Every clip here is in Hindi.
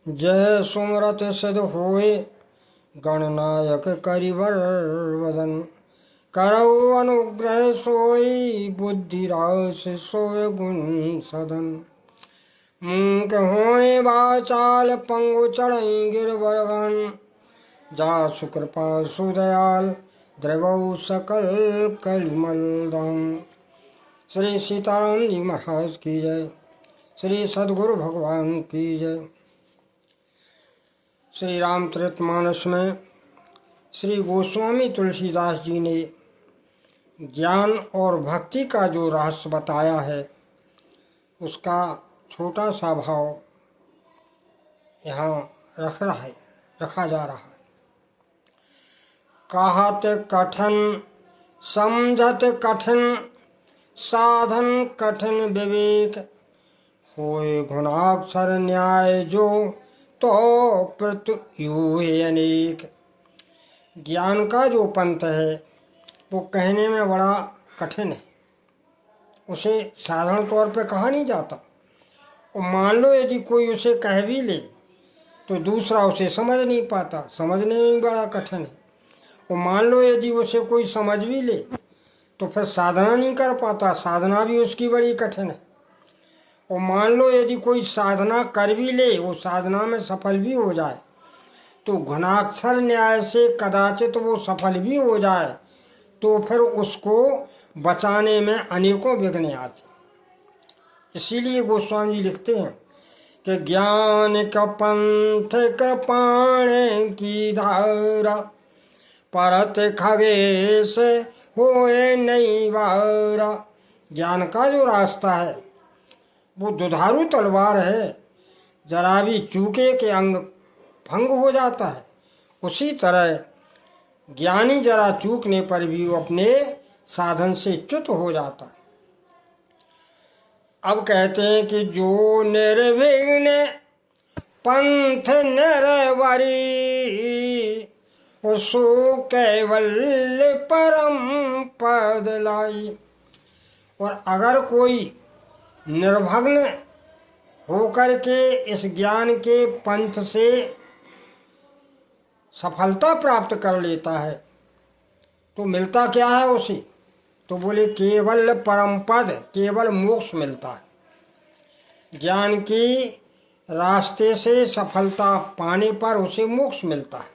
जय सुमरत सिद्ध होए गणनायक करिवर वदन। करौ अनुग्रह सोई बुद्धि रास सोय गुण सदन। मुंह के होए बाचाल पंगु चढ़ई गिरवरगन। जा सुकृपा सुदयाल द्रवौ सकल कलिमल दम। श्री सीताराम जी महाराज की जय। श्री सद्गुरु भगवान की जय। श्री रामचरितमानस में श्री गोस्वामी तुलसीदास जी ने ज्ञान और भक्ति का जो रहस्य बताया है उसका छोटा सा भाव यहाँ रखा जा रहा है। कहत कठिन समझत कठिन साधन कठिन विवेक। होए गुणाक्षर न्याय जो तो प्रत्यु अनेक। ज्ञान का जो पंथ है वो कहने में बड़ा कठिन है, उसे साधारण तौर पे कहा नहीं जाता। और मान लो यदि कोई उसे कह भी ले तो दूसरा उसे समझ नहीं पाता, समझने में बड़ा कठिन है। और मान लो यदि उसे कोई समझ भी ले तो फिर साधना नहीं कर पाता, साधना भी उसकी बड़ी कठिन है। और मान लो यदि कोई साधना कर भी ले, वो साधना में सफल भी हो जाए तो घनाक्षर न्याय से कदाचित वो सफल भी हो जाए तो फिर उसको बचाने में अनेकों विघ्न आते। इसीलिए गोस्वामी जी लिखते हैं कि ज्ञान का पंथ कृपाण की धारा। परत खगेश होए नहीं वारा। ज्ञान का जो रास्ता है वो दुधारू तलवार है, जरा भी चूके के अंग भंग हो जाता है। उसी तरह ज्ञानी जरा चूकने पर भी वो अपने साधन से च्युत हो जाता है। अब कहते हैं कि जो निर्विघ्न पंथ निर्वरी सो केवल परम पद लाई। और अगर कोई निर्भग्न होकर के इस ज्ञान के पंथ से सफलता प्राप्त कर लेता है तो मिलता क्या है उसे? तो बोले केवल परम पद, केवल मोक्ष मिलता है। ज्ञान के रास्ते से सफलता पाने पर उसे मोक्ष मिलता है।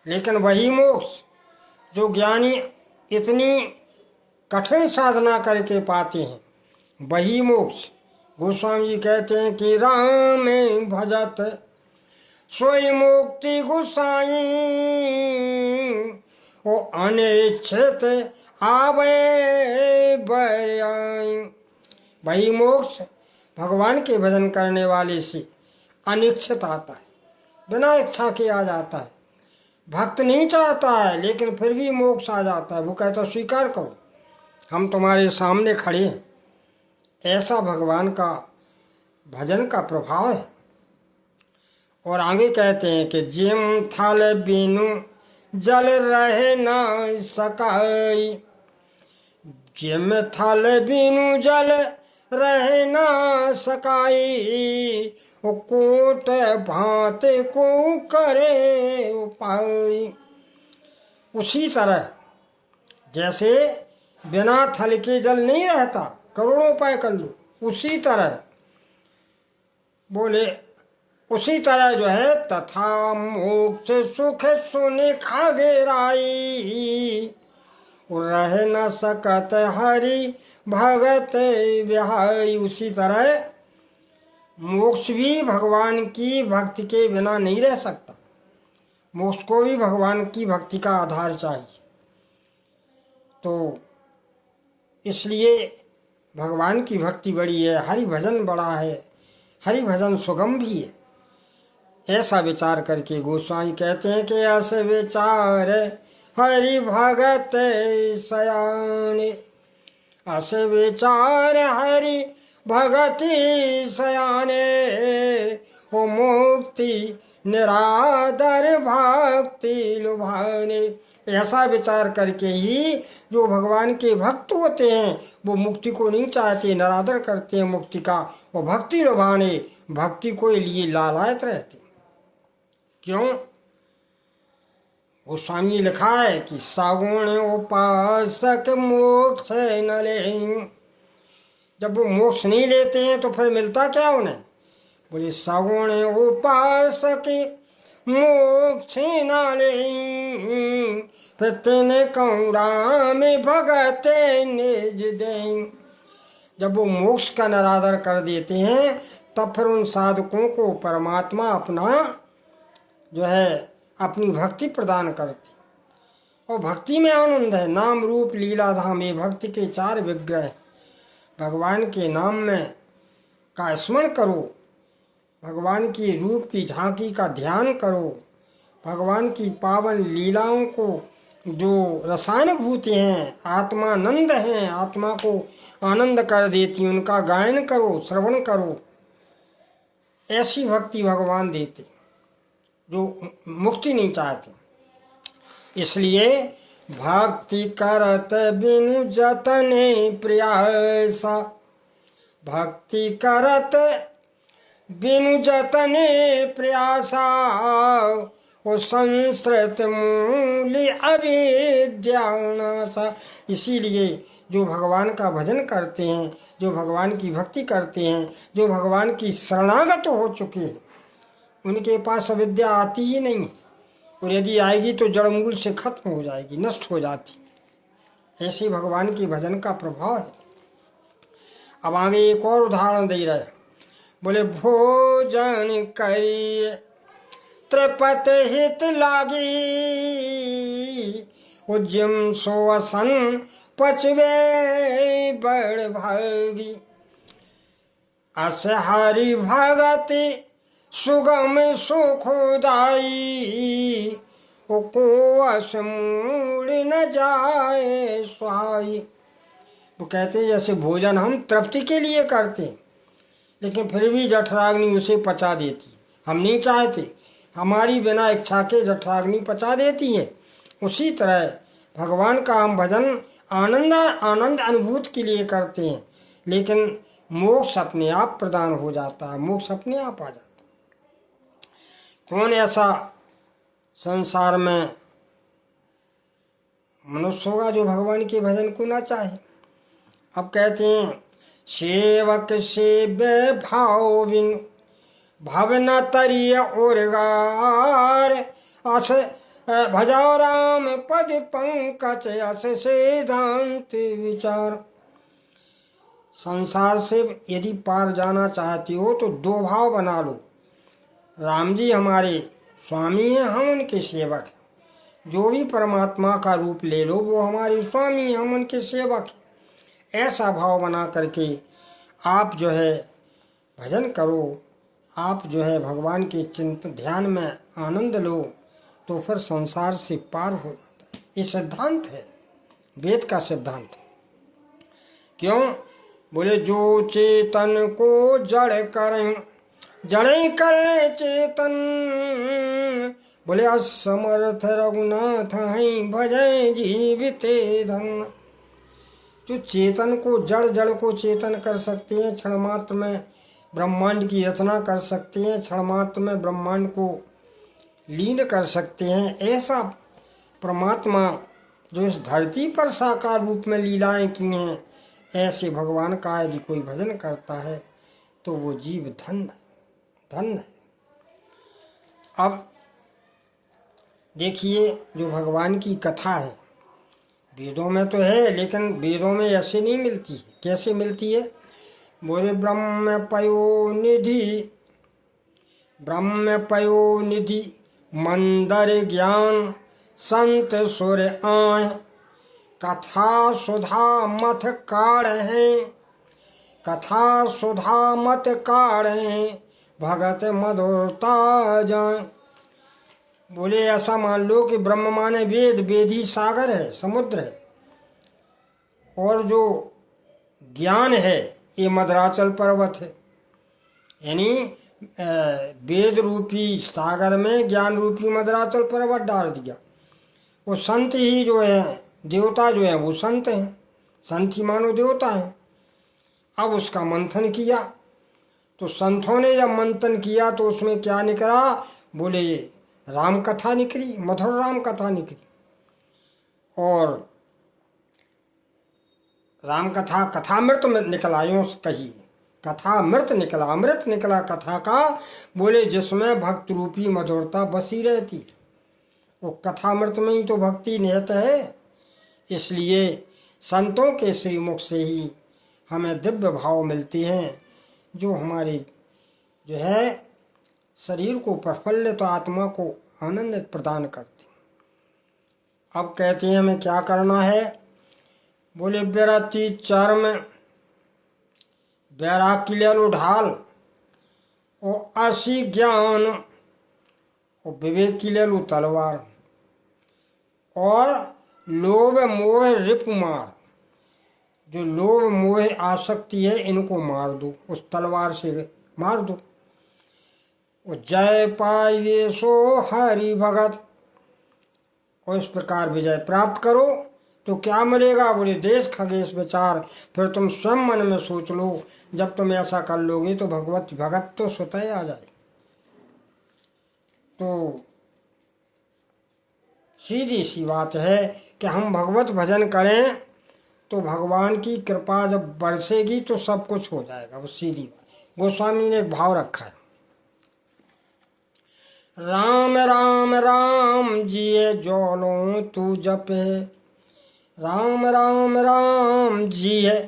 लेकिन वही मोक्ष जो ज्ञानी इतनी कठिन साधना करके पाते हैं, वही मोक्ष गोस्वामी जी कहते हैं कि राम भजत सोई मुक्ति गुसाई। ओ अनिच्छित आवे बरआई। वही मोक्ष भगवान के भजन करने वाले से अनिच्छित आता है, बिना इच्छा के आ जाता है। भक्त नहीं चाहता है लेकिन फिर भी मोक्ष आ जाता है। वो कहता स्वीकार करो, हम तुम्हारे सामने खड़े हैं। ऐसा भगवान का भजन का प्रभाव है। और आगे कहते हैं कि जिम थल बिनु जल रहे न सकाई। जिम थल बिनु जल रहे न सकाई। वो कोट भांत को करे उपाय। उसी तरह जैसे बिना थल के जल नहीं रहता, करोड़ों उपाय कर लो, उसी तरह बोले उसी तरह जो है तथा मोक्ष सुख सुने खागेराई। रह न सकत हरि भगत बिहाई। उसी तरह मोक्ष भी भगवान की भक्ति के बिना नहीं रह सकता। मोक्ष को भी भगवान की भक्ति का आधार चाहिए। तो इसलिए भगवान की भक्ति बड़ी है, हरि भजन बड़ा है, हरि भजन सुगम भी है। ऐसा विचार करके गोस्वामी कहते हैं कि ऐसे विचार हरि भगत सयाने। ऐसे विचार हरि भगति सयाने। हो मुक्ति निरादर भक्ति लुभाने। ऐसा विचार करके ही जो भगवान के भक्त होते हैं वो मुक्ति को नहीं चाहते, निरादर करते हैं मुक्ति का, और भक्ति लुभाने भक्ति को लिए लालायत रहते। क्यों? गोस्वामी लिखा है कि सगुण उपासक मोक्ष न ले। जब वो मोक्ष नहीं लेते हैं तो फिर मिलता क्या उन्हें? बोले सगुण उपासक मोक्ष न ले, फिर तेने कौड़ा में भगते निज दे। जब वो मोक्ष का निरादर कर देते हैं तब फिर उन साधकों को परमात्मा अपना जो है अपनी भक्ति प्रदान करती, और भक्ति में आनंद है। नाम रूप लीला धाम ये भक्ति के 4 विग्रह। भगवान के नाम में का स्मरण करो, भगवान की रूप की झांकी का ध्यान करो, भगवान की पावन लीलाओं को जो रसानुभूति हैं, आत्मानंद हैं, आत्मा को आनंद कर देती, उनका गायन करो, श्रवण करो। ऐसी भक्ति भगवान देते जो मुक्ति नहीं चाहते। इसलिए भक्ति करत बिनु जतने प्रयासा, भक्ति करत बिनु जतने प्रयासा, वो संस्कृत मूल्य अविद्यानासा। इसीलिए जो भगवान का भजन करते हैं, जो भगवान की भक्ति करते हैं, जो भगवान की शरणागत हो चुके हैं, उनके पास अविद्या आती ही नहीं, और यदि आएगी तो जड़मूल से खत्म हो जाएगी, नष्ट हो जाती। ऐसे भगवान के भजन का प्रभाव है। अब आगे एक और उदाहरण दे रहे, बोले भोजन करिए त्रिपत हित लागी, उज्जम सोसन पचवे बड़ भागी, अस हरि भगति सुगम सुखदाई, को अस मूड न जाए स्वाई। वो कहते हैं जैसे भोजन हम तृप्ति के लिए करते, लेकिन फिर भी जठराग्नि उसे पचा देती। हम नहीं चाहते, हमारी बिना इच्छा के जठराग्नि पचा देती है। उसी तरह भगवान का हम भजन आनंद अनुभूति के लिए करते हैं, लेकिन मोक्ष अपने आप प्रदान हो जाता है, मोक्ष अपने आप आ जाता है। कौन ऐसा संसार में मनुष्य होगा जो भगवान के भजन को ना चाहे? अब कहते हैं सेवक सेव्य भाव बिन भावना तरिय उर्गार, अस भजाओ राम पद पंकज अस सिद्धांत विचार। संसार से यदि पार जाना चाहती हो तो 2 भाव बना लो। राम जी हमारे स्वामी हैं, हम उनके सेवक हैं। जो भी परमात्मा का रूप ले लो वो हमारे स्वामी हैं, हम उनके सेवक हैं। ऐसा भाव बना करके आप जो है भजन करो, आप जो है भगवान के चिंतन ध्यान में आनंद लो, तो फिर संसार से पार हो जाता है। ये सिद्धांत है, वेद का सिद्धांत। क्यों? बोले जो चेतन को जड़ करें जड़े करे चेतन, बोले असमर्थ रघुनाथ हैं भजय जीविते धन। जो चेतन को जड़ को चेतन कर सकते हैं, क्षण मात्र में ब्रह्मांड की रचना कर सकते हैं, क्षण मात्र में ब्रह्मांड को लीन कर सकते हैं, ऐसा परमात्मा जो इस धरती पर साकार रूप में लीलाएं की हैं, ऐसे भगवान का यदि कोई भजन करता है तो वो जीव धन्य है। अब देखिए जो भगवान की कथा है, वेदों में तो है, लेकिन वेदों में ऐसे नहीं मिलती है। कैसे मिलती है? बोले ब्रह्म पयो निधि मंदर ज्ञान संत सुर आय, कथा सुधा मत काढ़ हैं, कथा सुधा मत काढ़ हैं, भगत मधुरता जाए। बोले ऐसा मान लो कि ब्रह्म माने वेद, वेद ही सागर है, समुद्र है, और जो ज्ञान है ये मधुराचल पर्वत है। यानी वेद रूपी सागर में ज्ञान रूपी मधुराचल पर्वत डाल दिया। वो संत ही जो है देवता जो है वो संत हैं, संत ही मानो देवता हैं। अब उसका मंथन किया तो संतों ने जब मंथन किया तो उसमें क्या निकला, बोले ये राम कथा निकली, मधुर राम कथा निकली। और राम कथा कथामृत में निकला, यूं कही कथामृत निकला, अमृत निकला कथा का, बोले जिसमें भक्त रूपी मधुरता बसी रहती। वो कथामृत में ही तो भक्ति निहित है। इसलिए संतों के श्रीमुख से ही हमें दिव्य भाव मिलते हैं, जो हमारे जो है शरीर को प्रफुल्लित तो आत्मा को आनंद प्रदान करते। अब कहते हैं हमें क्या करना है, बोले विरति चर्म बैराग की ले लो ढाल, और असी ज्ञान और विवेक की ले लो तलवार, और लोभ मोह रिपुमार, जो लोभ मोह आसक्ति है इनको मार दो, उस तलवार से मार दो। और जय पाइए सो हरि भगत, और इस प्रकार विजय प्राप्त करो तो क्या मिलेगा, बोले देश खगेश विचार। फिर तुम स्वयं मन में सोच लो, जब तुम ऐसा कर लोगे तो भगवत भगत तो स्वतः आ जाए। तो सीधी सी बात है कि हम भगवत भजन करें तो भगवान की कृपा जब बरसेगी तो सब कुछ हो जाएगा। वो सीधी बात। गोस्वामी ने एक भाव रखा है, राम राम राम जिए जोलो तू जपे, राम राम राम जिए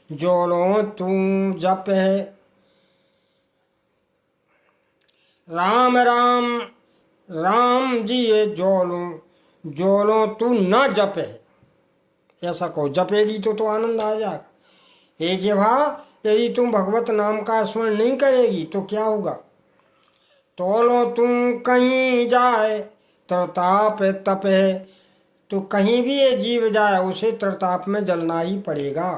जोलो तू जपे, राम राम राम जिए जोलो जोलो तू न जपे। ऐसा कहो, जपेगी तो आनंद आ जाएगा। हे जिह्वा, यदि तुम भगवत नाम का स्मरण नहीं करेगी तो क्या होगा, तोलो तुम कहीं जाए तरताप तपे, तो कहीं भी ये जीव जाए उसे तरताप में जलना ही पड़ेगा।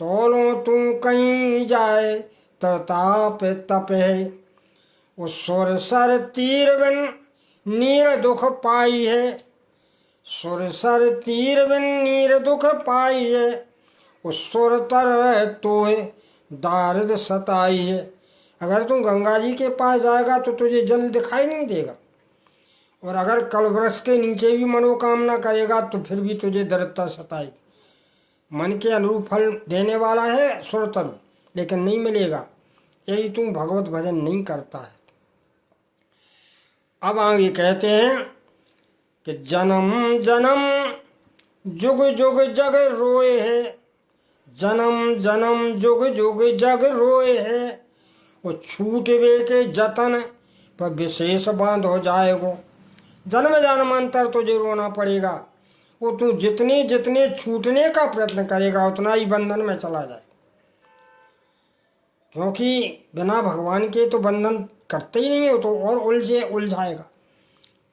तोलो तुम कहीं जाए तरताप तपे, वो सुर सर तीर बिन नीर दुख पाई है, सुर सर तीर बिन नीर दुख पाई है, उस सुर तर तोहे दारिद सताई है। अगर तुम गंगा जी के पास जाएगा तो तुझे जल दिखाई नहीं देगा, और अगर कल्पवृक्ष के नीचे भी मनोकामना करेगा तो फिर भी तुझे दरिद्रता सताएगी। मन के अनुरूप फल देने वाला है सुर तरु, लेकिन नहीं मिलेगा यदि तुम भगवत भजन नहीं करता है। अब आगे कहते हैं कि जन्म जन्म जुग जुग जग रोए है, जन्म जन्म जुग जुग जग रोए है, वो छूटवे के जतन पर विशेष बांध हो जाएगो। जन्म जन्मांतर तुझे रोना पड़ेगा, वो तू जितने जितने छूटने का प्रयत्न करेगा उतना ही बंधन में चला जाए, क्योंकि बिना भगवान के तो बंधन करते ही नहीं हो, तो और उलझाएगा।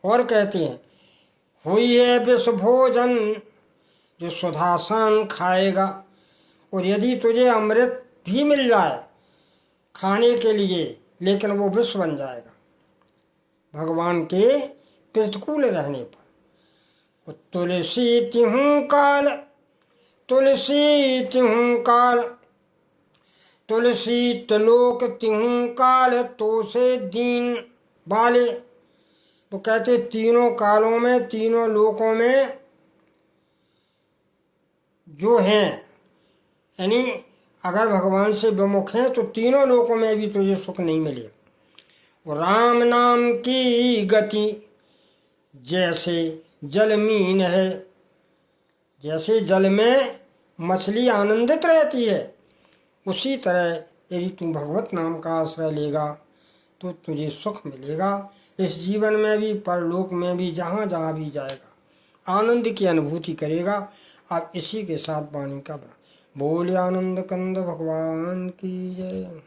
और कहते हैं हुई है विष भोजन जो सुधासन खाएगा, और यदि तुझे अमृत भी मिल जाए खाने के लिए लेकिन वो विष बन जाएगा भगवान के प्रतिकूल रहने पर। तुलसी तिहूं काल, तुलसी तिहूं काल, तुलसी त्रिलोक तिहूं काल, तो से दीन बाले। तो कहते तीनों कालों में तीनों लोकों में जो हैं, यानी अगर भगवान से विमुख हैं तो तीनों लोकों में भी तुझे सुख नहीं मिलेगा। राम नाम की गति जैसे जलमीन है, जैसे जल में मछली आनंदित रहती है उसी तरह यदि तू भगवत नाम का आश्रय लेगा तो तुझे सुख मिलेगा, इस जीवन में भी परलोक में भी, जहाँ जहाँ भी जाएगा आनंद की अनुभूति करेगा। आप इसी के साथ वाणी का बोले आनंद कंद भगवान की जय।